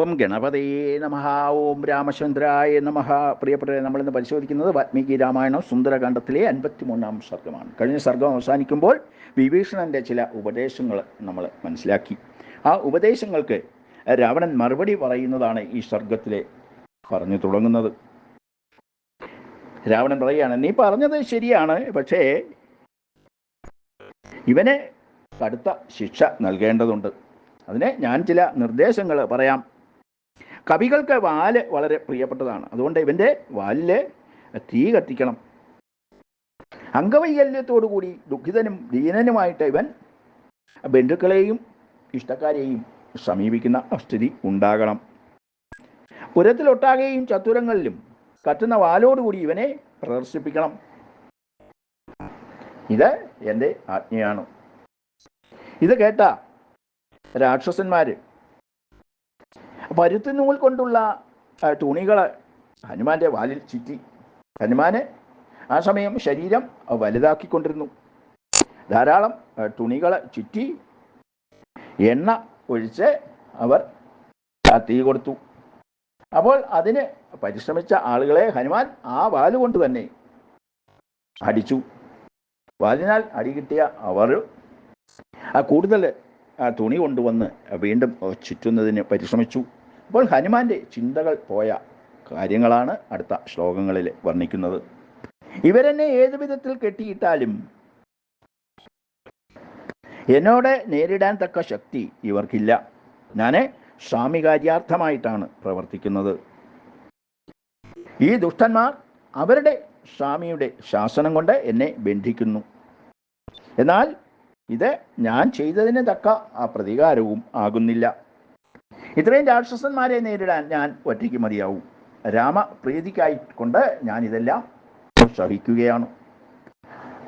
ഓം ഗണപതയേ നമഃ. ഓം രാമചന്ദ്രായ നമഃ. പ്രിയപ്പെട്ടവരെ, നമ്മളിന്ന് പരിശോധിക്കുന്നത് വാൽമീകി രാമായണം സുന്ദരകാന്ഡത്തിലെ 53-ാം സർഗമാണ്. കഴിഞ്ഞ സർഗം അവസാനിക്കുമ്പോൾ വിഭീഷണൻ്റെ ചില ഉപദേശങ്ങൾ നമ്മൾ മനസ്സിലാക്കി. ആ ഉപദേശങ്ങൾക്ക് രാവണൻ മറുപടി പറയുന്നതാണ് ഈ സർഗത്തിലെ പറഞ്ഞു തുടങ്ങുന്നത്. രാവണൻ പറയുകയാണ്, നീ പറഞ്ഞത് ശരിയാണ്, പക്ഷേ ഇവന് കടുത്ത ശിക്ഷ നൽകേണ്ടതുണ്ട്. അതിന് ഞാൻ ചില നിർദ്ദേശങ്ങൾ പറയാം. കവികൾക്ക് വാല് വളരെ പ്രിയപ്പെട്ടതാണ്. അതുകൊണ്ട് ഇവൻ്റെ വാലില് തീ കത്തിക്കണം. അംഗവൈകല്യത്തോടുകൂടി ദുഃഖിതനും ദീനനുമായിട്ട് ഇവൻ ബന്ധുക്കളെയും ഇഷ്ടക്കാരെയും സമീപിക്കുന്ന സ്ഥിതി ഉണ്ടാകണം. പുരത്തിലൊട്ടാകെയും ചത്തുരങ്ങളിലും കത്തുന്ന വാലോടുകൂടി ഇവനെ പ്രദർശിപ്പിക്കണം. ഇത് എൻ്റെ ആജ്ഞയാണ്. ഇത് കേട്ട രാക്ഷസന്മാര് പരുത്തുനൂൽ കൊണ്ടുള്ള തുണികൾ ഹനുമാന്റെ വാലിൽ ചുറ്റി. ഹനുമാന് ആ സമയം ശരീരം വലുതാക്കിക്കൊണ്ടിരുന്നു. ധാരാളം തുണികൾ ചുറ്റി എണ്ണ ഒഴിച്ച് അവർ തീ കൊടുത്തു. അപ്പോൾ അതിന് പരിശ്രമിച്ച ആളുകളെ ഹനുമാൻ ആ വാലുകൊണ്ട് തന്നെ അടിച്ചു. വാലിനാൽ അടികിട്ടിയ അവർ കൂടുതൽ തുണി കൊണ്ടുവന്ന് വീണ്ടും ചുറ്റുന്നതിന് പരിശ്രമിച്ചു. അപ്പോൾ ഹനുമാന്റെ ചിന്തകൾ പോയ കാര്യങ്ങളാണ് അടുത്ത ശ്ലോകങ്ങളിൽ വർണ്ണിക്കുന്നത്. ഇവരെന്നെ ഏതു വിധത്തിൽ കെട്ടിയിട്ടാലും എന്നോട് നേരിടാൻ തക്ക ശക്തി ഇവർക്കില്ല. ഞാൻ സ്വാമികാര്യാർത്ഥമായിട്ടാണ് പ്രവർത്തിക്കുന്നത്. ഈ ദുഷ്ടന്മാർ അവരുടെ സ്വാമിയുടെ ശാസനം കൊണ്ട് എന്നെ ബന്ധിക്കുന്നു. എന്നാൽ ഇത് ഞാൻ ചെയ്തതിന് തക്ക ആ പ്രതികാരവും ആകുന്നില്ല. ഇത്രയും രാക്ഷസന്മാരെ നേരിടാൻ ഞാൻ ഒറ്റയ്ക്ക് മതിയാവും. രാമപ്രീതിക്കായി കൊണ്ട് ഞാൻ ഇതെല്ലാം സഹിക്കുകയാണ്.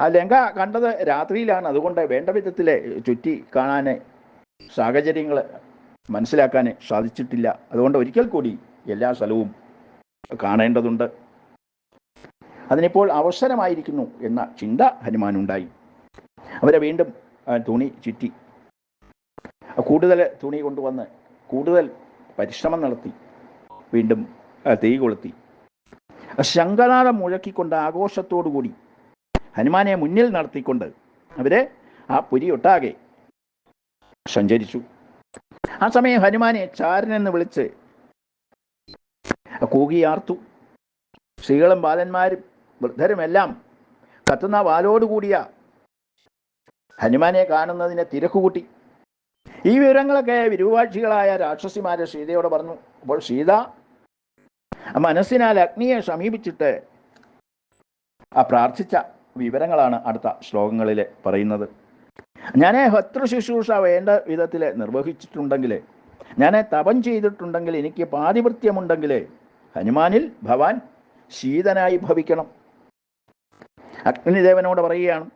ആ ലങ്ക കണ്ടത് രാത്രിയിലാണ്. അതുകൊണ്ട് വേണ്ട വിധത്തിൽ ചുറ്റി കാണാൻ സാഹചര്യങ്ങൾ മനസ്സിലാക്കാൻ സാധിച്ചിട്ടില്ല. അതുകൊണ്ട് ഒരിക്കൽ കൂടി എല്ലാ സ്ഥലവും കാണേണ്ടതുണ്ട്. അതിനിപ്പോൾ അവസരമായിരിക്കുന്നു എന്ന ചിന്ത ഹനുമാനുണ്ടായി. അവരെ വീണ്ടും തുണി ചുറ്റി കൂടുതൽ തുണി കൊണ്ടുവന്ന് കൂടുതൽ പരിശ്രമം നടത്തി വീണ്ടും തീ കൊളുത്തി ശംഖനാദം മുഴക്കിക്കൊണ്ട് ആഘോഷത്തോടുകൂടി ഹനുമാനെ മുന്നിൽ നടത്തിക്കൊണ്ട് അവര് ആ പുരിയൊട്ടാകെ സഞ്ചരിച്ചു. ആ സമയം ഹനുമാനെ ചാരനെന്ന് വിളിച്ച് കൂകിയാർത്തു. സ്ത്രീകളും ബാലന്മാരും വൃദ്ധരുമെല്ലാം കത്തുന്ന വാലോടുകൂടിയ ഹനുമാനെ കാണുന്നതിനെ തിരക്കുകൂട്ടി. ഈ വിവരങ്ങളൊക്കെ വിരൂപാക്ഷികളായ രാക്ഷസിമാരെ സീതയോട് പറഞ്ഞു. അപ്പോൾ സീത മനസ്സിനാൽ അഗ്നിയെ സമീപിച്ചിട്ട് പ്രാർത്ഥിച്ച വിവരങ്ങളാണ് അടുത്ത ശ്ലോകങ്ങളിൽ പറയുന്നത്. ഞാൻ ഹതൃശുശ്രൂഷ വേണ്ട വിധത്തിൽ നിർവഹിച്ചിട്ടുണ്ടെങ്കിൽ, ഞാൻ തപം ചെയ്തിട്ടുണ്ടെങ്കിൽ, എനിക്ക് പാതിവൃത്യമുണ്ടെങ്കിൽ ഹനുമാനിൽ ഭവാൻ ശീതനായി ഭവിക്കണം. അഗ്നിദേവനോട് പറയുകയാണ്,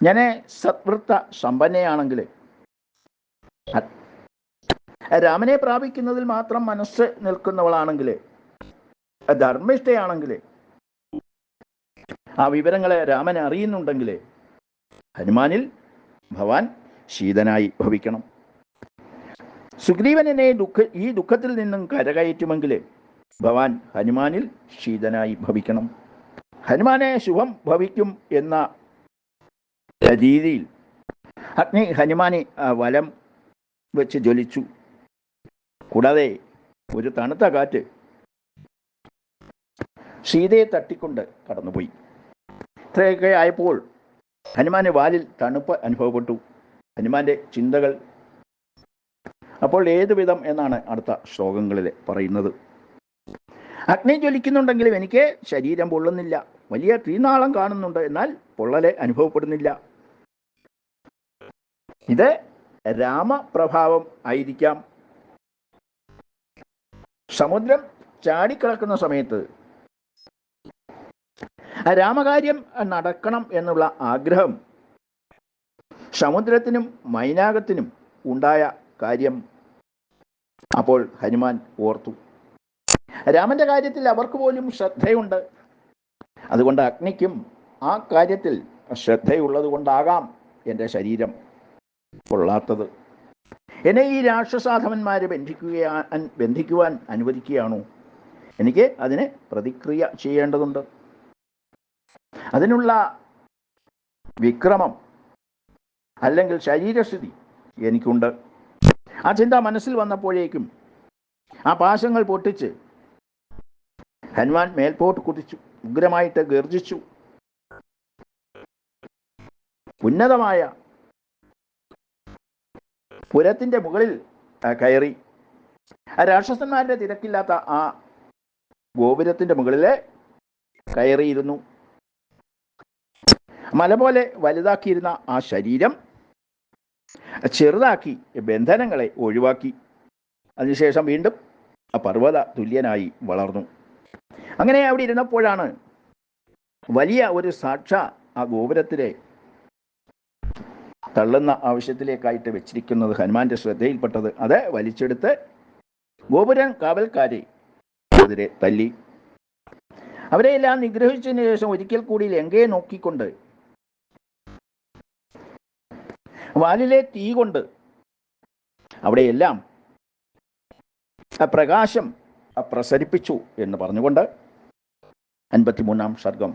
ഞാൻ സത്വൃത്ത സമ്പന്നയാണെങ്കിൽ, രാമനെ പ്രാപിക്കുന്നതിൽ മാത്രം മനസ്സ് നിൽക്കുന്നവളാണെങ്കിൽ, ധർമ്മിഷ്ഠയാണെങ്കിൽ, ആ വിവരങ്ങളെ രാമൻ അറിയുന്നുണ്ടെങ്കിൽ ഹനുമാനിൽ ഭവാൻ ശീതനായി ഭവിക്കണം. സുഗ്രീവൻ എന്നെ ഈ ദുഃഖത്തിൽ നിന്നും കരകയറ്റുമെങ്കിൽ ഭവാൻ ഹനുമാനിൽ ശീതനായി ഭവിക്കണം. ഹനുമാനെ ശുഭം ഭവിക്കും എന്ന രീതിയിൽ അഗ്നി ഹനുമാനെ വലം വെച്ച് ജ്വലിച്ചു. കൂടാതെ ഒരു തണുത്ത കാറ്റ് സീതയെ തട്ടിക്കൊണ്ട് കടന്നുപോയി. ഇത്രയൊക്കെ ആയപ്പോൾ ഹനുമാന് വാലിൽ തണുപ്പ് അനുഭവപ്പെട്ടു. ഹനുമാന്റെ ചിന്തകൾ അപ്പോൾ ഏതു വിധം എന്നാണ് അടുത്ത ശ്ലോകങ്ങളിൽ പറയുന്നത്. അഗ്നി ജ്വലിക്കുന്നുണ്ടെങ്കിലും എനിക്ക് ശരീരം പൊള്ളുന്നില്ല. വലിയ തീനാളം കാണുന്നുണ്ട്, എന്നാൽ പൊള്ളല് അനുഭവപ്പെടുന്നില്ല. ഇത് രാമപ്രഭാവം ആയിരിക്കാം. സമുദ്രം ചാടിക്കിടക്കുന്ന സമയത്ത് രാമകാര്യം നടക്കണം എന്നുള്ള ആഗ്രഹം സമുദ്രത്തിനും മൈനാകത്തിനും ഉണ്ടായ കാര്യം അപ്പോൾ ഹനുമാൻ ഓർത്തു. രാമന്റെ കാര്യത്തിൽ അവർക്ക് പോലും ശ്രദ്ധയുണ്ട്. അതുകൊണ്ട് അഗ്നിക്കും ആ കാര്യത്തിൽ ശ്രദ്ധയുള്ളത് കൊണ്ടാകാം എൻ്റെ ശരീരം കൊള്ളാത്തത്. എന്നെ ഈ രാക്ഷസാധവന്മാരെ ബന്ധിക്കുവാൻ അനുവദിക്കുകയാണോ? എനിക്ക് അതിന് പ്രതിക്രിയ ചെയ്യേണ്ടതുണ്ട്. അതിനുള്ള വിക്രമം അല്ലെങ്കിൽ ശരീരസ്ഥിതി എനിക്കുണ്ട്. ആ ചിന്ത മനസ്സിൽ വന്നപ്പോഴേക്കും ആ പാശങ്ങൾ പൊട്ടിച്ച് ഹനുമാൻ മേൽപോട്ട് കുതിച്ചു, ഉഗ്രമായിട്ട് ഗർജിച്ചു. ഉന്നതമായ പുരത്തിന്റെ മുകളിൽ കയറി. ആ രാക്ഷസന്മാരുടെ തിരക്കില്ലാത്ത ആ ഗോപുരത്തിന്റെ മുകളിലെ കയറിയിരുന്നു. മല പോലെ വലുതാക്കിയിരുന്ന ആ ശരീരം ചെറുതാക്കി ബന്ധനങ്ങളെ ഒഴിവാക്കി. അതിനുശേഷം വീണ്ടും ആ പർവ്വത തുല്യനായി വളർന്നു. അങ്ങനെ അവിടെ ഇരുന്നപ്പോഴാണ് വലിയ ഒരു സാക്ഷ ആ ഗോപുരത്തിലെ തള്ളുന്ന ആവശ്യത്തിലേക്കായിട്ട് വെച്ചിരിക്കുന്നത് ഹനുമാന്റെ ശ്രദ്ധയിൽപ്പെട്ടത്. അത് വലിച്ചെടുത്ത് ഗോപുരം കാവൽക്കാരെ എതിരെ തല്ലി. അവരെയെല്ലാം നിഗ്രഹിച്ചതിന് ശേഷം ഒരിക്കൽ കൂടി ലങ്കയെ നോക്കിക്കൊണ്ട് വാലിലെ തീ കൊണ്ട് അവിടെയെല്ലാം പ്രകാശം പ്രസരിപ്പിച്ചു എന്ന് പറഞ്ഞുകൊണ്ട് 53-ാം സർഗം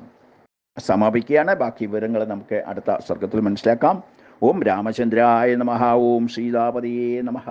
സമാപിക്കുകയാണ്. ബാക്കി വിവരങ്ങൾ നമുക്ക് അടുത്ത സർഗത്തിൽ മനസ്സിലാക്കാം. ഓം രാമചന്ദ്രായ നമഃ. ഓം സീതാപതിയേ നമഃ.